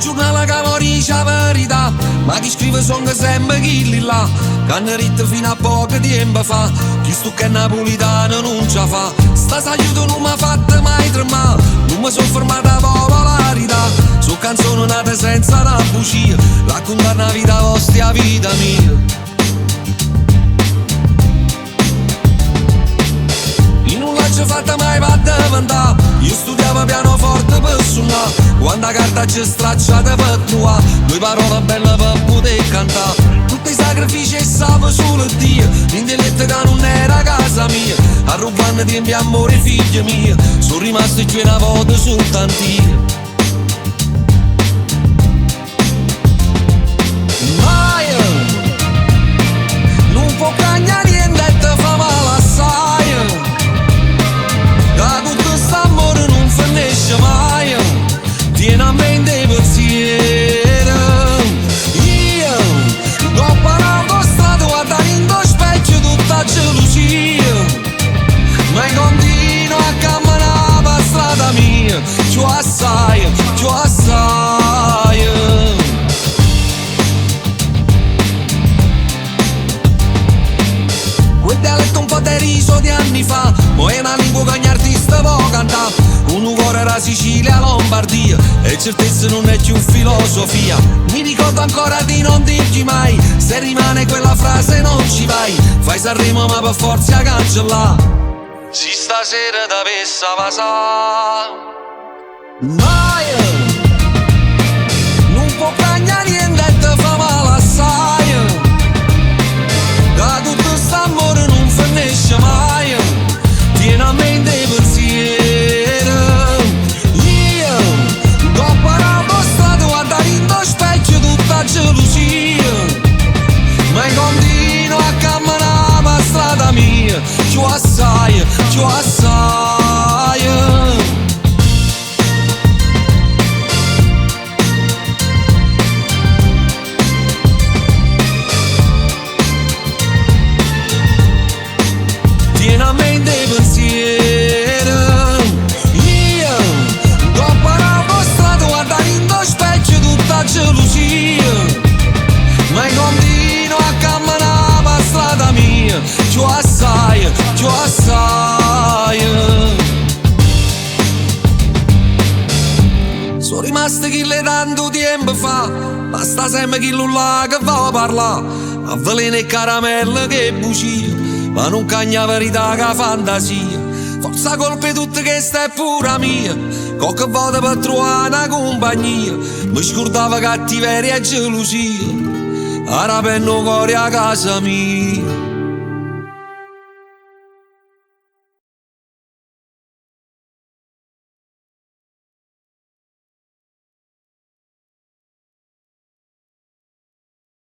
giornale che morisce la verità, ma chi scrive sono sempre chi là, che hanno ritto fino a poco tempo fa, chi sto che è napolitano non ce fa, sta saluto non mi ha fatto mai tremare, non mi sono fermata a popolarità, sono canzoni nate senza una bugia, raccontare la vita vostra, la vita mia. Non l'ho fatta mai per diventare, io studiavo pianoforte per suonare, quando la carta ci stracciata per trovare, due parole belle per poter cantare, tutti i sacrifici e sapevo solo Dio, l'intelletto che non era casa mia, a rubare tempi amore figlia mia, sono rimasto qui una volta soltanto io. Mai non può cagnare niente e te fa male assai, da tutto st'amore non finisce mai, tieni a mente i pensieri. Io ho parato strada, guardare in lo specchio tutta gelosia, ma continuo a camminare per strada mia, più assai, più assai. Quel dialetto un po' deriso di anni fa, ma è una lingua che ogni artista può cantare. Un cuore era Sicilia, Lombardia, e certezza non è più filosofia. Mi ricordo ancora di non dirti mai, se rimane quella frase non ci vai. Fai Sanremo ma per forza cancellare, se stasera dovesse passare. Mai non può cagnare niente e te fa male assai, da tutto st'amore non finisce mai, tieni a mente i pensieri. Io ho parato strada, guardare in lo specchio tutta gelosia, ma continuo a camminare per strada mia, più assai, più assai. Tieni a mente i pensieri. Io ho parato strada, guardare in lo specchio tutta gelosia, ma continuo a camminare per strada mia, più assai, più assai. Sono rimasto chi le tanto tempo fa, ma sta sempre chi là che va a parlare, a veleno e caramelle che bugia, ma non cagna verità che fantasia. Forza colpe tutte che sta è pura mia, qualche volta per trovare una compagnia, mi scordava cattiveria e gelosia, ora penno cuore a casa mia.